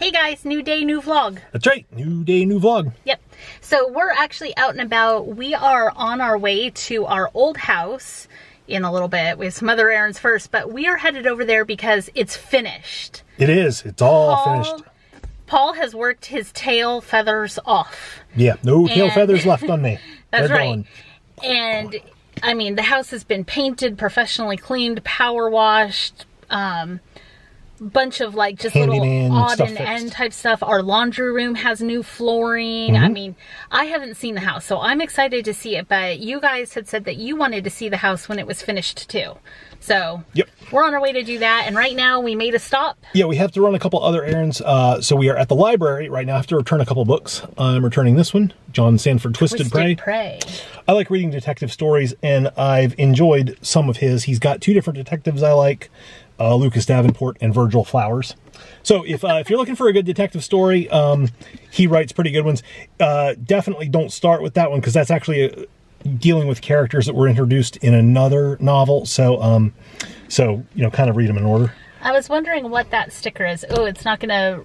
Hey guys, new day, new vlog. That's right, new day, new vlog. Yep. So we're actually out and about. We are on our way to our old house in a little bit. We have some other errands first, but we are headed over there because it's finished. It is. It's all finished. Paul has worked his tail feathers off. Yeah, no tail feathers left on me. That's They're right. gone. And I mean, the house has been painted, professionally cleaned, power washed, bunch of like just Handyman little odd stuff and fixed. end type stuff. Our laundry room has new flooring. I mean, I haven't seen the house, so I'm excited to see it, but you guys had said that you wanted to see the house when it was finished too. So Yep. we're on our way to do that, and right now we made a stop. Yeah, we have to run a couple other errands. So we are at the library right now. I have to return a couple books. I'm returning this one, John Sanford, Twisted Prey. I like reading detective stories, and I've enjoyed some of his. He's got two different detectives I like, Lucas Davenport and Virgil Flowers. So if you're looking for a good detective story, he writes pretty good ones. Definitely don't start with that one, because that's actually dealing with characters that were introduced in another novel. So you know, kind of read them in order. I was wondering what that sticker is. Oh, it's not gonna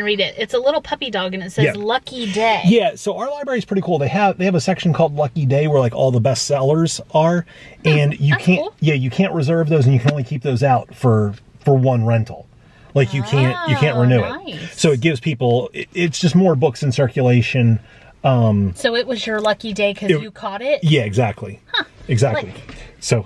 read it. It's a little puppy dog, and it says Lucky Day. Yeah, so our library is pretty cool. They have a section called Lucky Day where like all the best sellers are, and you can't you can't reserve those, and you can only keep those out for one rental. Like you can't renew it. So it gives people, it's just more books in circulation. So it was your lucky day because you caught it? Yeah, exactly. Huh. Exactly. Click. So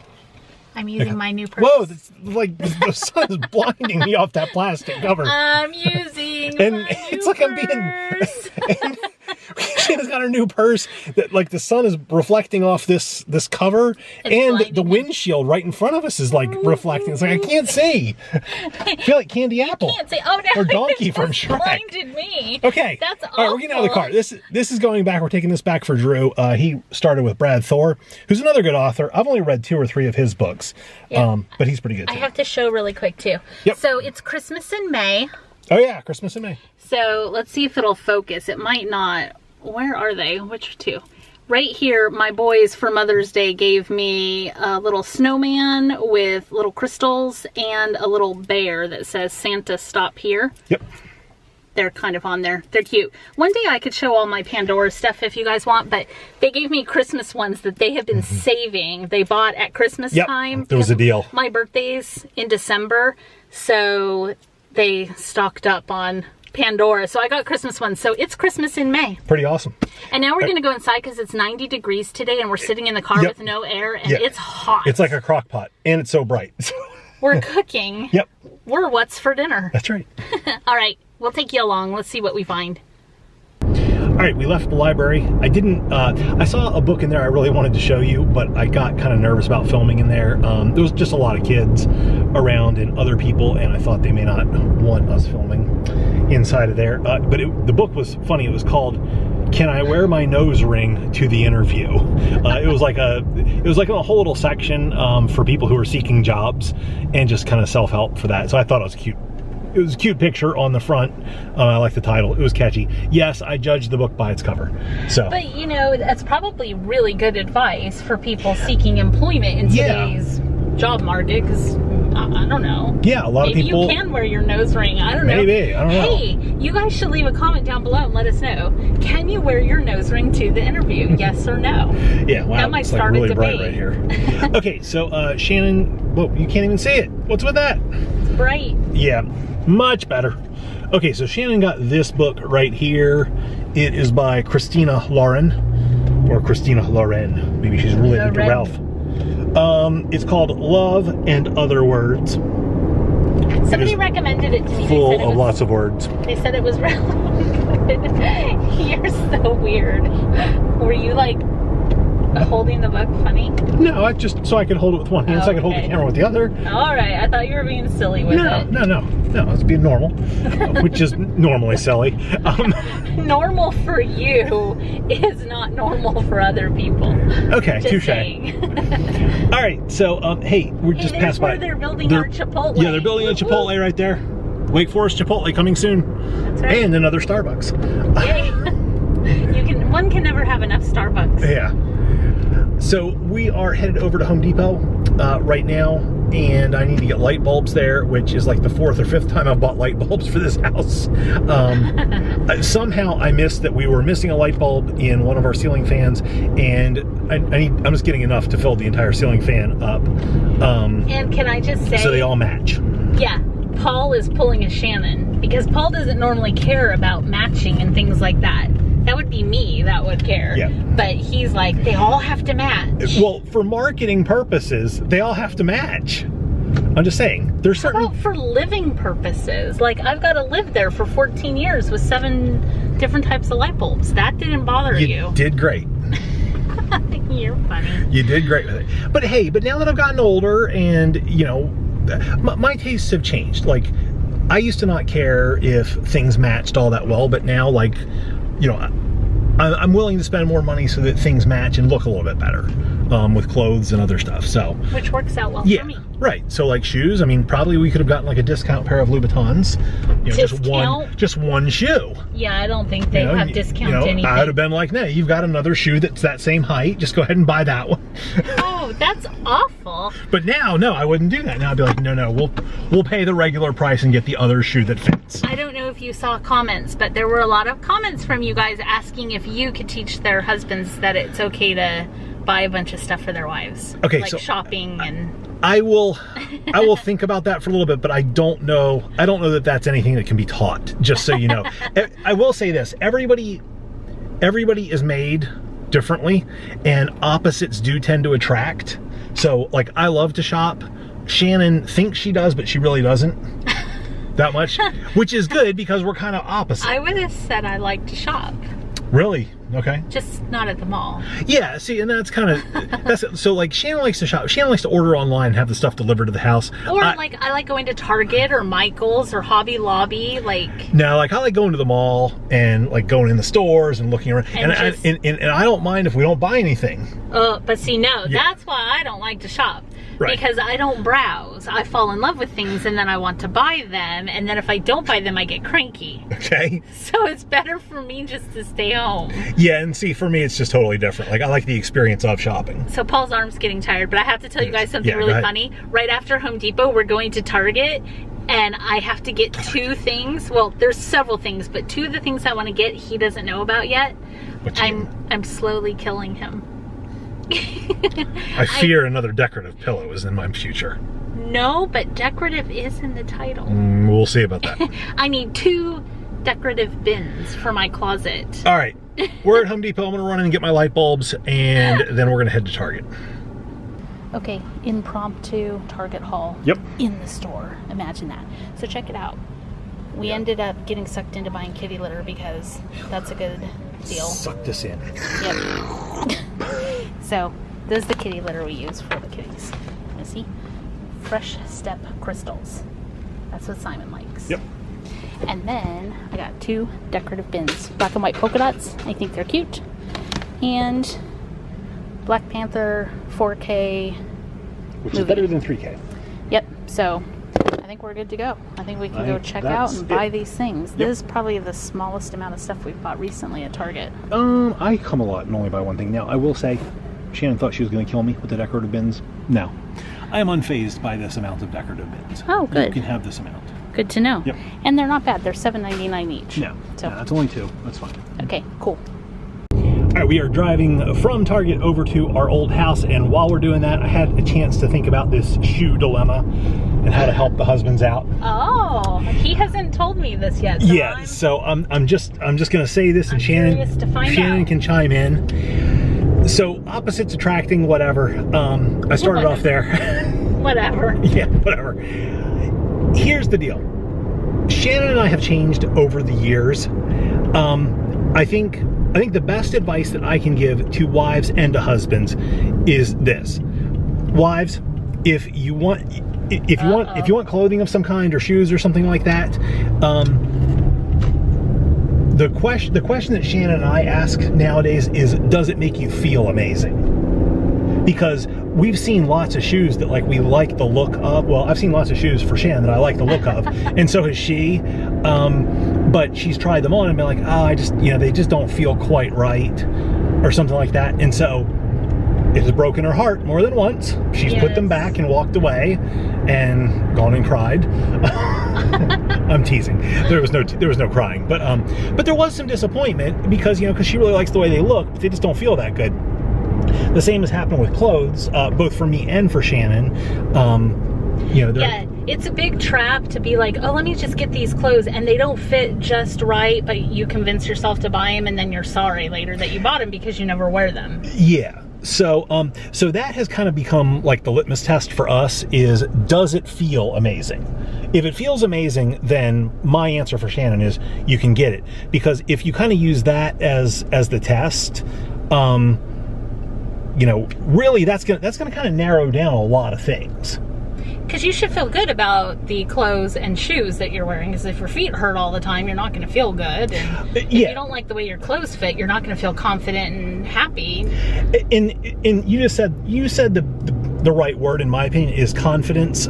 I'm using my new purse. whoa, that's, like the sun is blinding me off that plastic cover. I'm using and my it's new like I'm purse. being Shannon's got her new purse that like the sun is reflecting off this cover, and the windshield right in front of us is like reflecting. It's like I can't see. I feel like Candy Apple. Can't say, oh no, or Donkey from just Shrek. blinded me. Okay. That's awful. All right, we're getting out of the car. This is going back. We're taking this back for Drew. He started with Brad Thor, who's another good author. I've only read 2 or 3 of his books, but he's pretty good too. I have to show really quick too. Yep. So it's Christmas in May. Oh yeah, Christmas in May. So let's see if it'll focus. It might not. Where are they? Which 2? Right here, my boys for Mother's Day gave me a little snowman with little crystals and a little bear that says Santa stop here. Yep. They're kind of on there. They're cute. One day I could show all my Pandora stuff if you guys want, but they gave me Christmas ones that they have been saving. They bought at Christmas time. It was a deal. My birthday's in December, so they stocked up on Pandora. So I got Christmas ones. So it's Christmas in May. Pretty awesome. And now we're going to go inside because it's 90 degrees today and we're sitting in the car with no air, and it's hot. It's like a crock pot, and it's so bright. We're cooking. Yep. We're what's for dinner. That's right. All right. We'll take you along. Let's see what we find. All right, we left the library. I saw a book in there I really wanted to show you, but I got kind of nervous about filming in there. There was just a lot of kids around and other people, and I thought they may not want us filming inside of there. But the book was funny. It was called "Can I Wear My Nose Ring to the Interview?" It was like a whole little section for people who are seeking jobs and just kind of self-help for that. So I thought it was cute. It was a cute picture on the front. I like the title. It was catchy. Yes, I judged the book by its cover. So, but you know, that's probably really good advice for people seeking employment in today's job market, because I don't know. Yeah, a lot of people. Maybe you can wear your nose ring. I don't know. Maybe. I don't know. Hey, you guys should leave a comment down below and let us know. Can you wear your nose ring to the interview? Yes or no? Yeah, wow. That might it's start like really a bright debate. right here. Okay, so Shannon, well, you can't even see it. What's with that? It's bright. Yeah, much better. Okay, so Shannon got this book right here. It is by Christina Lauren, or Christina Loren. Maybe she's related to Ralph. It's called Love and Other Words. Somebody recommended it to me. Full of lots of words. They said it was really good. You're so weird. Were you like holding the book funny? No, just so I could hold it with one hand, so I could hold the camera with the other. All right, I thought you were being silly with it. No, it's being normal, which is normally silly. Normal for you is not normal for other people. Okay, touche. All right, so hey, we're just passed by. They're building our Chipotle. Yeah, they're building a Chipotle right there. Wake Forest Chipotle coming soon. That's right. And another Starbucks. Yay. One can never have enough Starbucks. Yeah. So we are headed over to Home Depot right now. and I need to get light bulbs there, which is like the 4th or 5th time I've bought light bulbs for this house. Somehow I missed that we were missing a light bulb in one of our ceiling fans, and I'm just getting enough to fill the entire ceiling fan up. And can I just say, so they all match. Yeah, Paul is pulling a Shannon, because Paul doesn't normally care about matching and things like that. That would be me that would care. Yeah. But he's like, they all have to match. Well, for marketing purposes, they all have to match. I'm just saying, there's certain... How about for living purposes? Like, I've got to live there for 14 years with 7 different types of light bulbs. That didn't bother you. You did great. You're funny. You did great with it. But hey, but now that I've gotten older and, you know, my tastes have changed. Like, I used to not care if things matched all that well, but now, like, you know, I'm willing to spend more money so that things match and look a little bit better with clothes and other stuff. So, which works out well for me. Right. So like shoes, I mean, probably we could have gotten like a discount pair of Louboutins. You know, just one shoe. Yeah, I don't think they have discount anything. I would have been like, no, you've got another shoe that's that same height. Just go ahead and buy that one. Oh, that's awful. But now, no, I wouldn't do that. Now I'd be like, no, we'll pay the regular price and get the other shoe that fits. I don't know if you saw comments, but there were a lot of comments from you guys asking if you could teach their husbands that it's okay to buy a bunch of stuff for their wives. Okay, like so shopping and... I will think about that for a little bit, but I don't know that that's anything that can be taught, just so you know. I will say this, everybody is made differently, and opposites do tend to attract. So, like, I love to shop. Shannon thinks she does, but she really doesn't that much, which is good because we're kind of opposite. I would have said I like to shop. Really? Okay. Just not at the mall. Yeah, see, and that's kind of, so like Shannon likes to shop. Shannon likes to order online and have the stuff delivered to the house. Or I like going to Target or Michael's or Hobby Lobby, like. No, like I like going to the mall and like going in the stores and looking around. And I don't mind if we don't buy anything. But see, no, that's why I don't like to shop. Right. Because I don't browse. I fall in love with things and then I want to buy them, and then if I don't buy them I get cranky. Okay. So it's better for me just to stay home. Yeah, and see, for me it's just totally different. Like, I like the experience of shopping. So Paul's arm's getting tired, but I have to tell you guys something really funny. Right after Home Depot, we're going to Target, and I have to get 2 things. Well, there's several things, but 2 of the things I want to get he doesn't know about yet. I'm slowly killing him. I fear another decorative pillow is in my future. No, but decorative is in the title. We'll see about that. I need 2 decorative bins for my closet. All right, we're at Home Depot. I'm gonna run in and get my light bulbs, and then we're gonna head to Target. Okay, impromptu Target haul. Yep. In the store. Imagine that. So check it out. We ended up getting sucked into buying kitty litter because that's a good deal. Suck this in. Yep. So, this is the kitty litter we use for the kitties. You see? Fresh Step crystals. That's what Simon likes. Yep. And then I got 2 decorative bins. Black and white polka dots. I think they're cute. And Black Panther 4K. Which is better than 3K. Yep. So, I think we're good to go. I think we can go check out and buy these things. Yep. This is probably the smallest amount of stuff we've bought recently at Target. I come a lot and only buy one thing. Now, I will say, Shannon thought she was going to kill me with the decorative bins. No. I am unfazed by this amount of decorative bins. Oh, good. You can have this amount. Good to know. Yep. And they're not bad. They're $7.99 each. No. So that's only 2. That's fine. Okay, cool. All right, we are driving from Target over to our old house, and while we're doing that, I had a chance to think about this shoe dilemma and how to help the husbands out. Oh, he hasn't told me this yet. So yeah, so I'm just gonna say this, and Shannon can chime in. So opposites attracting, whatever. I started off there. Whatever. Yeah, whatever. Here's the deal. Shannon and I have changed over the years. I think the best advice that I can give to wives and to husbands is this: wives, if you want clothing of some kind or shoes or something like that, the question that Shannon and I ask nowadays is, does it make you feel amazing? Because we've seen lots of shoes that like we like the look of. Well, I've seen lots of shoes for Shannon that I like the look of, and so has she. But she's tried them on and been like, oh, they just don't feel quite right, or something like that. And so it has broken her heart more than once. She's put them back and walked away and gone and cried. I'm teasing. There was no crying, but there was some disappointment because because she really likes the way they look, but they just don't feel that good. The same has happened with clothes, both for me and for Shannon. Yeah, it's a big trap to be like, oh, let me just get these clothes, and they don't fit just right, but you convince yourself to buy them, and then you're sorry later that you bought them because you never wear them. Yeah. So so that has kind of become like the litmus test for us is, does it feel amazing? If it feels amazing, then my answer for Shannon is you can get it. Because if you kind of use that as the test, really that's gonna kind of narrow down a lot of things. Because you should feel good about the clothes and shoes that you're wearing. Because if your feet hurt all the time, you're not going to feel good. And if you don't like the way your clothes fit, you're not going to feel confident and happy. And you just said the right word, in my opinion, is confidence.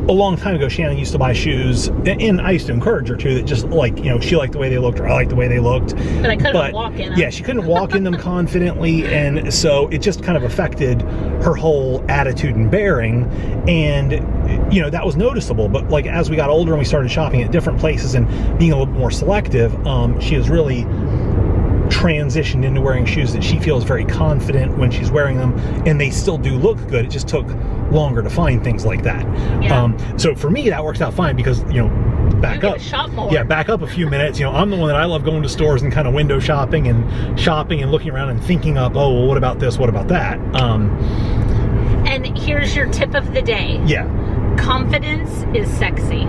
A long time ago, Shannon used to buy shoes, and I used to encourage her to, that just like, she liked the way they looked, or I liked the way they looked. But I couldn't walk in them. Yeah, she couldn't walk in them confidently, and so it just kind of affected her whole attitude and bearing, and, that was noticeable. But like, as we got older and we started shopping at different places and being a little bit more selective, she has really transitioned into wearing shoes that she feels very confident when she's wearing them, and they still do look good. It just took longer to find things like that. Yeah. So for me, that works out fine because, back up. Shop more. Yeah, back up a few minutes. I'm the one that I love going to stores and kind of window shopping and looking around and thinking up, oh, well, what about this? What about that? And here's your tip of the day. Yeah. Confidence is sexy.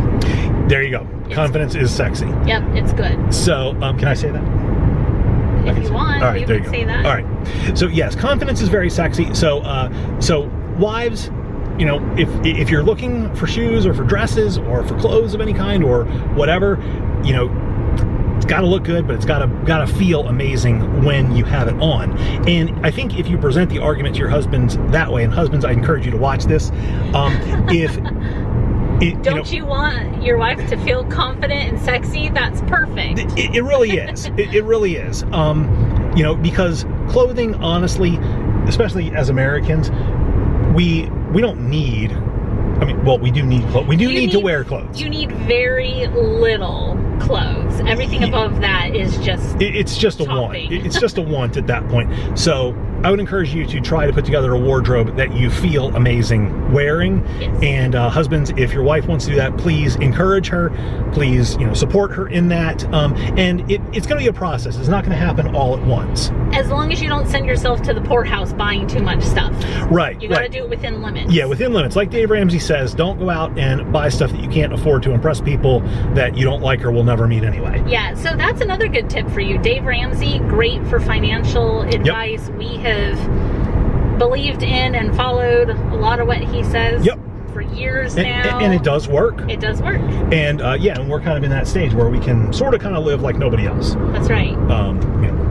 There you go. Confidence is sexy. Yep, it's good. So, can I say that? If you want, all right, you there can you go. say that. All right. So yes, confidence is very sexy. So wives, if you're looking for shoes or for dresses or for clothes of any kind or whatever, it's got to look good, but it's got to feel amazing when you have it on. And I think if you present the argument to your husbands that way, and husbands, I encourage you to watch this. Don't you want your wife to feel confident and sexy? That's perfect. It really is. It really is. Because clothing, honestly, especially as Americans, we don't need. We do need clothes. We do need to wear clothes. You need very little clothes. Everything above that is just it's just a want. It's just a want at that point. So I would encourage you to try to put together a wardrobe that you feel amazing wearing. Yes. And husbands, if your wife wants to do that, please encourage her. Please, support her in that. And it's going to be a process. It's not going to happen all at once. As long as you don't send yourself to the poorhouse buying too much stuff. Right. You got to do it within limits. Yeah, within limits. Like Dave Ramsey says, don't go out and buy stuff that you can't afford to impress people that you don't like or will never meet anyway. Yeah, so that's another good tip for you. Dave Ramsey, great for financial advice. Yep. We have believed in and followed a lot of what he says. Yep. For years now. And it does work. It does work. And and we're kind of in that stage where we can sort of kind of live like nobody else. That's right.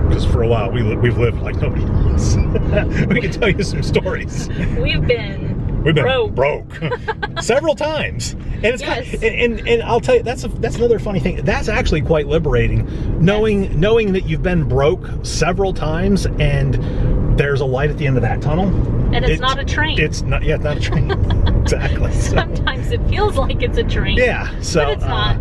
Because for a while we've lived like nobody else. We can tell you some stories. We've been broke several times, and it's and I'll tell you, that's another funny thing. That's actually quite liberating, knowing that you've been broke several times and there's a light at the end of that tunnel. And it's not a train. It's not. Yeah, it's not a train. Exactly. Sometimes it feels like it's a train. Yeah. So but it's not.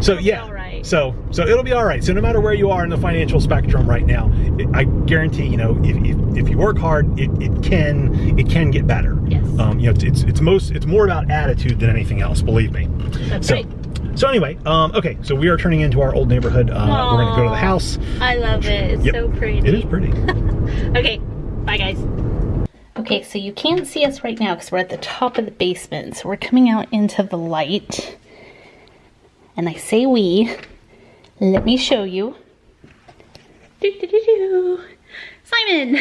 So yeah. So it'll be all right. So no matter where you are in the financial spectrum right now, I guarantee, if you work hard, it can get better. Yes. It's more about attitude than anything else. Believe me. That's right. So anyway, okay. So we are turning into our old neighborhood. We're going to go to the house. I love it. It's so pretty. It is pretty. Okay. Bye, guys. Okay, so you can't see us right now because we're at the top of the basement. So we're coming out into the light. And I say we. Let me show you. Simon.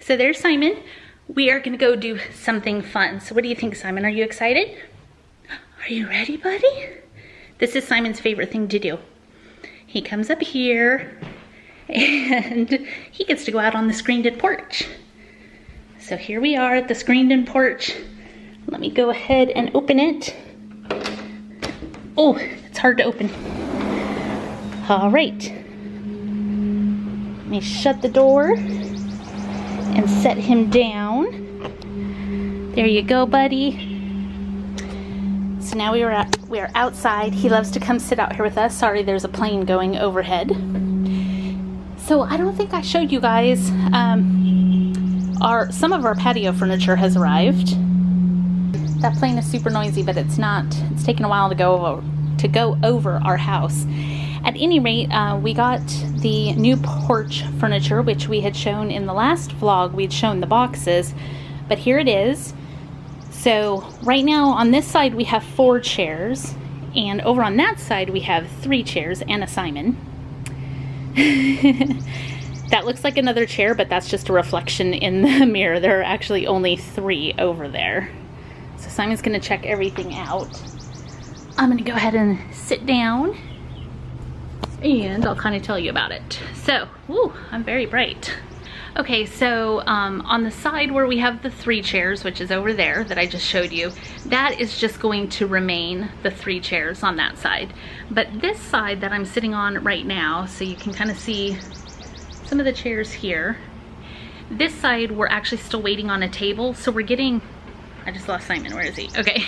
So there's Simon. We are going to go do something fun. So what do you think, Simon? Are you excited? Are you ready, buddy? This is Simon's favorite thing to do. He comes up here and he gets to go out on the screened-in porch. So here we are at the screened-in porch. Let me go ahead and open it. Oh, it's hard to open. All right. Let me shut the door. and set him down. There you go, buddy. So now we are outside. He loves to come sit out here with us. Sorry, there's a plane going overhead. So I don't think I showed you guys, some of our patio furniture has arrived. That plane is super noisy, but it's taken a while to go over our house. At any rate, we got the new porch furniture, which we had shown in the last vlog. We'd shown the boxes, but here it is. So right now on this side we have 4 chairs, and over on that side we have 3 chairs and a Simon. That looks like another chair, but that's just a reflection in the mirror. There are actually only 3 over there. So Simon's gonna check everything out. I'm gonna go ahead and sit down and I'll kind of tell you about it. So, woo, I'm very bright. Okay, so on the side where we have the 3 chairs, which is over there that I just showed you, that is just going to remain the 3 chairs on that side. But this side that I'm sitting on right now, so you can kind of see some of the chairs here, this side we're actually still waiting on a table. So we're getting, I just lost Simon, where is he? Okay.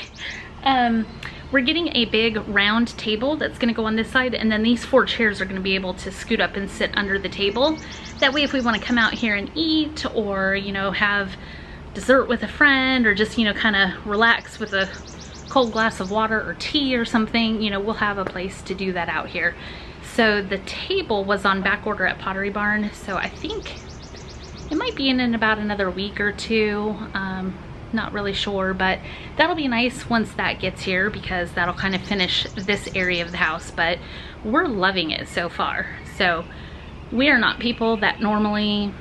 We're getting a big round table that's gonna go on this side, and then these 4 chairs are gonna be able to scoot up and sit under the table. That way if we wanna come out here and eat, or, you know, have dessert with a friend, or just, you know, kind of relax with a cold glass of water or tea or something, you know, we'll have a place to do that out here. So the table was on back order at Pottery Barn, so I think it might be in about another week or 2. Not really sure, but that'll be nice once that gets here, because that'll kind of finish this area of the house. But we're loving it so far. So we are not people that normally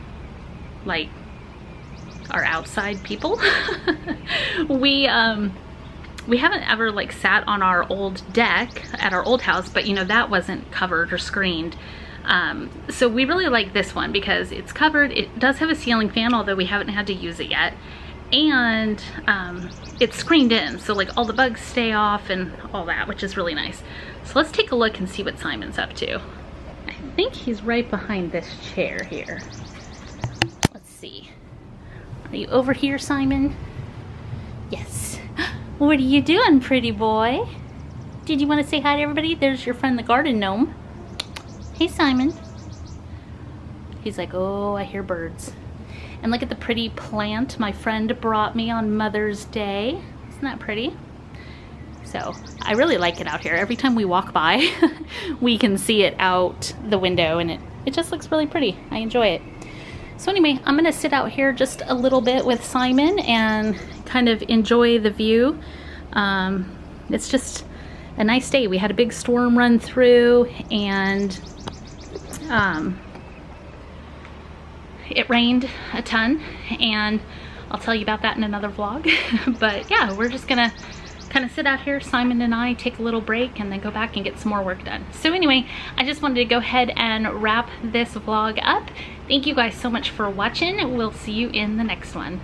like are outside people. We haven't ever like sat on our old deck at our old house, but you know, that wasn't covered or screened. So we really like this one because it's covered. It does have a ceiling fan, although we haven't had to use it yet. And it's screened in, so like all the bugs stay off and all that, which is really nice. So let's take a look and see what Simon's up to. I think he's right behind this chair here. Let's see. Are you over here, Simon? Yes. What are you doing, pretty boy? Did you want to say hi to everybody? There's your friend the garden gnome. Hey, Simon. He's like, oh, I hear birds. And look at the pretty plant my friend brought me on Mother's Day. Isn't that pretty? So I really like it out here. Every time we walk by, we can see it out the window, and it just looks really pretty. I enjoy it. So anyway, I'm gonna sit out here just a little bit with Simon and kind of enjoy the view. It's just a nice day. We had a big storm run through, and it rained a ton, and I'll tell you about that in another vlog. But yeah, we're just gonna kind of sit out here, Simon and I, take a little break, and then go back and get some more work done. So anyway, I just wanted to go ahead and wrap this vlog up. Thank you guys so much for watching. We'll see you in the next one.